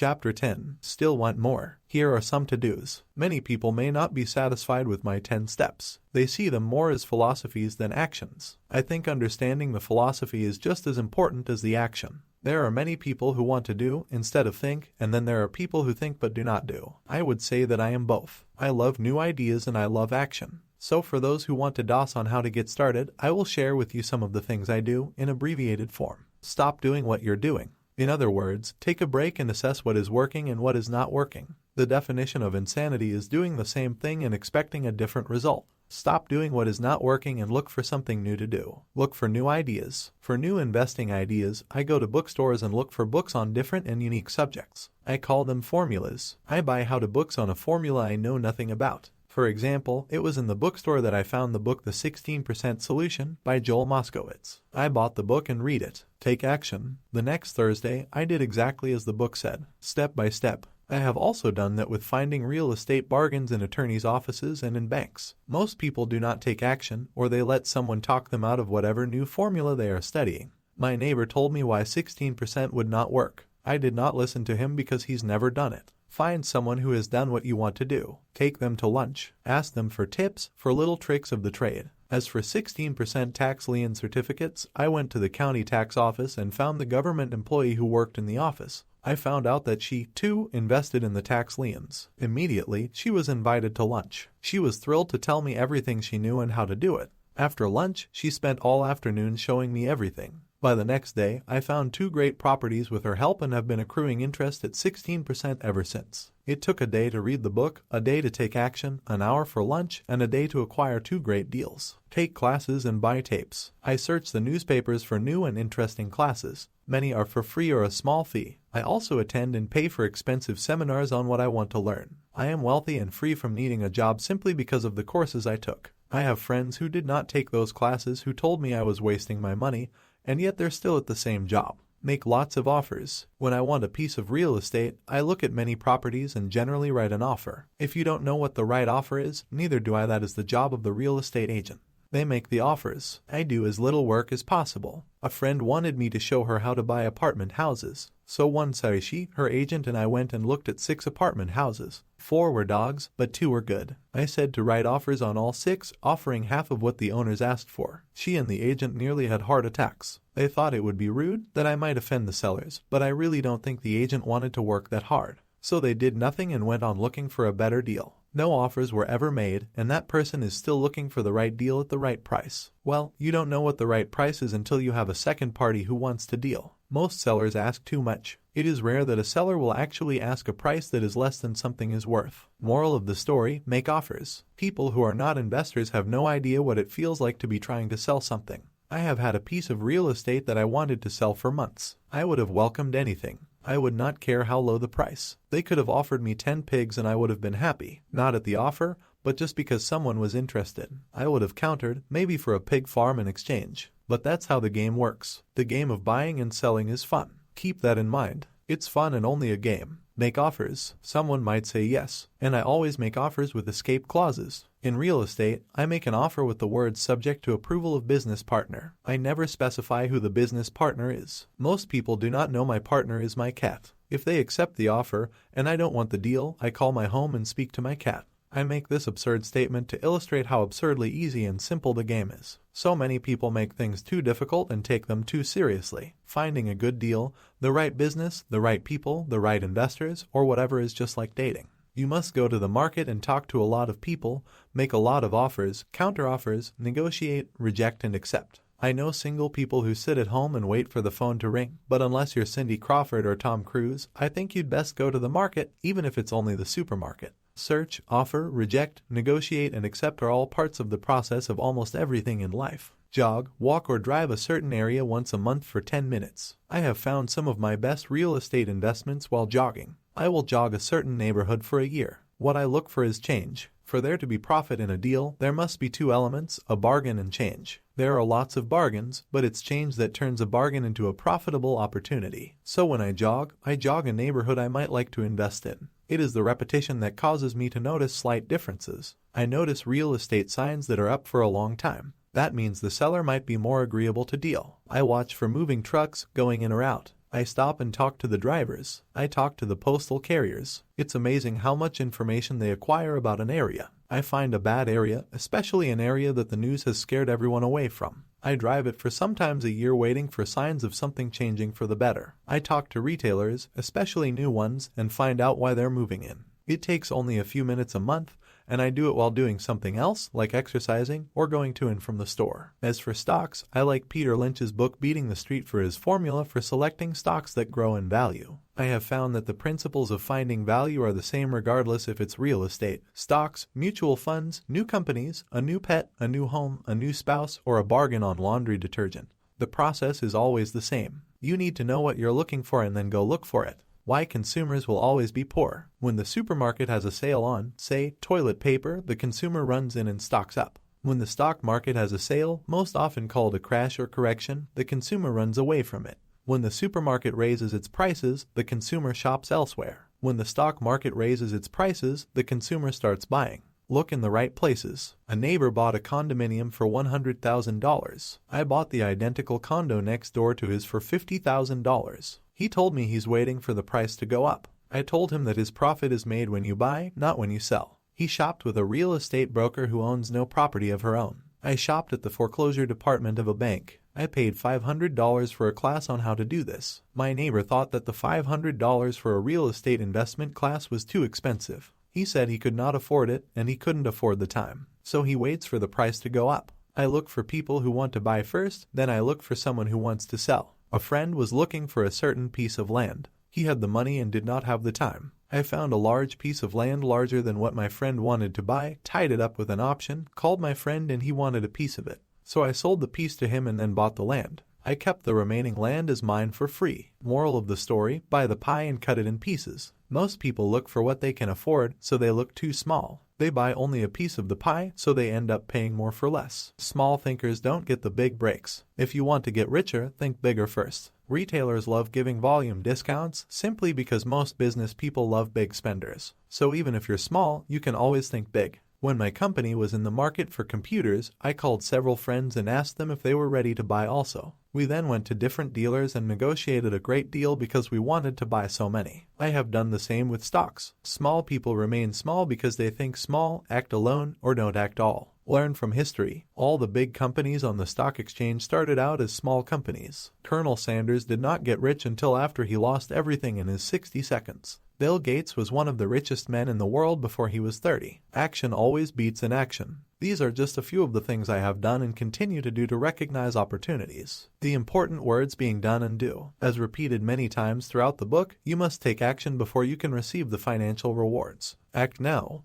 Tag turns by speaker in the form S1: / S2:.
S1: Chapter 10. Still want more? Here are some to-dos. Many people may not be satisfied with my 10 steps. They see them more as philosophies than actions. I think understanding the philosophy is just as important as the action. There are many people who want to do instead of think, and then there are people who think but do not do. I would say that I am both. I love new ideas and I love action. So for those who want to DOS on how to get started, I will share with you some of the things I do in abbreviated form. Stop doing what you're doing. In other words, take a break and assess what is working and what is not working. The definition of insanity is doing the same thing and expecting a different result. Stop doing what is not working and look for something new to do. Look for new ideas. For new investing ideas, I go to bookstores and look for books on different and unique subjects. I call them formulas. I buy how-to books on a formula I know nothing about. For example, it was in the bookstore that I found the book The 16% Solution by Joel Moskowitz. I bought the book and read it. Take action. The next Thursday, I did exactly as the book said, step by step. I have also done that with finding real estate bargains in attorneys' offices and in banks. Most people do not take action, or they let someone talk them out of whatever new formula they are studying. My neighbor told me why 16% would not work. I did not listen to him because he's never done it. Find someone who has done what you want to do. Take them to lunch. Ask them for tips, for little tricks of the trade. As for 16% tax lien certificates, I went to the county tax office and found the government employee who worked in the office. I found out that she, too, invested in the tax liens. Immediately, she was invited to lunch. She was thrilled to tell me everything she knew and how to do it. After lunch, she spent all afternoon showing me everything. By the next day, I found 2 great properties with her help and have been accruing interest at 16% ever since. It took a day to read the book, a day to take action, an hour for lunch, and a day to acquire 2 great deals. Take classes and buy tapes. I search the newspapers for new and interesting classes. Many are for free or a small fee. I also attend and pay for expensive seminars on what I want to learn. I am wealthy and free from needing a job simply because of the courses I took. I have friends who did not take those classes who told me I was wasting my money, and yet they're still at the same job. Make lots of offers. When I want a piece of real estate, I look at many properties and generally write an offer. If you don't know what the right offer is, neither do I. That is the job of the real estate agent. They make the offers. I do as little work as possible. A friend wanted me to show her how to buy apartment houses. So one day she, her agent, and I went and looked at 6 apartment houses. 4 were dogs, but 2 were good. I said to write offers on all 6, offering half of what the owners asked for. She and the agent nearly had heart attacks. They thought it would be rude, that I might offend the sellers, but I really don't think the agent wanted to work that hard. So they did nothing and went on looking for a better deal. No offers were ever made, and that person is still looking for the right deal at the right price. Well, you don't know what the right price is until you have a second party who wants to deal. Most sellers ask too much. It is rare that a seller will actually ask a price that is less than something is worth. Moral of the story, make offers. People who are not investors have no idea what it feels like to be trying to sell something. I have had a piece of real estate that I wanted to sell for months. I would have welcomed anything. I would not care how low the price. They could have offered me 10 pigs and I would have been happy. Not at the offer, but just because someone was interested. I would have countered, maybe for a pig farm in exchange. But that's how the game works. The game of buying and selling is fun. Keep that in mind. It's fun and only a game. Make offers. Someone might say yes, and I always make offers with escape clauses. In real estate, I make an offer with the words subject to approval of business partner. I never specify who the business partner is. Most people do not know my partner is my cat. If they accept the offer, and I don't want the deal, I call my home and speak to my cat. I make this absurd statement to illustrate how absurdly easy and simple the game is. So many people make things too difficult and take them too seriously. Finding a good deal, the right business, the right people, the right investors, or whatever is just like dating. You must go to the market and talk to a lot of people, make a lot of offers, counter offers, negotiate, reject, and accept. I know single people who sit at home and wait for the phone to ring, but unless you're Cindy Crawford or Tom Cruise, I think you'd best go to the market, even if it's only the supermarket. Search, offer, reject, negotiate, and accept are all parts of the process of almost everything in life. Jog, walk, or drive a certain area once a month for 10 minutes. I have found some of my best real estate investments while jogging. I will jog a certain neighborhood for a year. What I look for is change. For there to be profit in a deal, there must be 2 elements, a bargain and change. There are lots of bargains, but it's change that turns a bargain into a profitable opportunity. So when I jog a neighborhood I might like to invest in. It is the repetition that causes me to notice slight differences. I notice real estate signs that are up for a long time. That means the seller might be more agreeable to deal. I watch for moving trucks going in or out. I stop and talk to the drivers. I talk to the postal carriers. It's amazing how much information they acquire about an area. I find a bad area, especially an area that the news has scared everyone away from. I drive it for sometimes a year waiting for signs of something changing for the better. I talk to retailers, especially new ones, and find out why they're moving in. It takes only a few minutes a month, and I do it while doing something else, like exercising or going to and from the store. As for stocks, I like Peter Lynch's book Beating the Street for his formula for selecting stocks that grow in value. I have found that the principles of finding value are the same regardless if it's real estate, stocks, mutual funds, new companies, a new pet, a new home, a new spouse, or a bargain on laundry detergent. The process is always the same. You need to know what you're looking for and then go look for it. Why consumers will always be poor. When the supermarket has a sale on, say, toilet paper, the consumer runs in and stocks up. When the stock market has a sale, most often called a crash or correction, the consumer runs away from it. When the supermarket raises its prices, the consumer shops elsewhere. When the stock market raises its prices, the consumer starts buying. Look in the right places. A neighbor bought a condominium for $100,000. I bought the identical condo next door to his for $50,000. He told me he's waiting for the price to go up. I told him that his profit is made when you buy, not when you sell. He shopped with a real estate broker who owns no property of her own. I shopped at the foreclosure department of a bank. I paid $500 for a class on how to do this. My neighbor thought that the $500 for a real estate investment class was too expensive. He said he could not afford it and he couldn't afford the time. So he waits for the price to go up. I look for people who want to buy first, then I look for someone who wants to sell. A friend was looking for a certain piece of land. He had the money and did not have the time. I found a large piece of land larger than what my friend wanted to buy, tied it up with an option, called my friend and he wanted a piece of it. So I sold the piece to him and then bought the land. I kept the remaining land as mine for free. Moral of the story, buy the pie and cut it in pieces. Most people look for what they can afford, so they look too small. They buy only a piece of the pie, so they end up paying more for less. Small thinkers don't get the big breaks. If you want to get richer, think bigger first. Retailers love giving volume discounts simply because most business people love big spenders. So even if you're small, you can always think big. When my company was in the market for computers, I called several friends and asked them if they were ready to buy also. We then went to different dealers and negotiated a great deal because we wanted to buy so many. I have done the same with stocks. Small people remain small because they think small, act alone, or don't act all. Learn from history. All the big companies on the stock exchange started out as small companies. Colonel Sanders did not get rich until after he lost everything in his 60 seconds. Bill Gates was one of the richest men in the world before he was 30. Action always beats inaction. These are just a few of the things I have done and continue to do to recognize opportunities. The important words being done and do. As repeated many times throughout the book, you must take action before you can receive the financial rewards. Act now.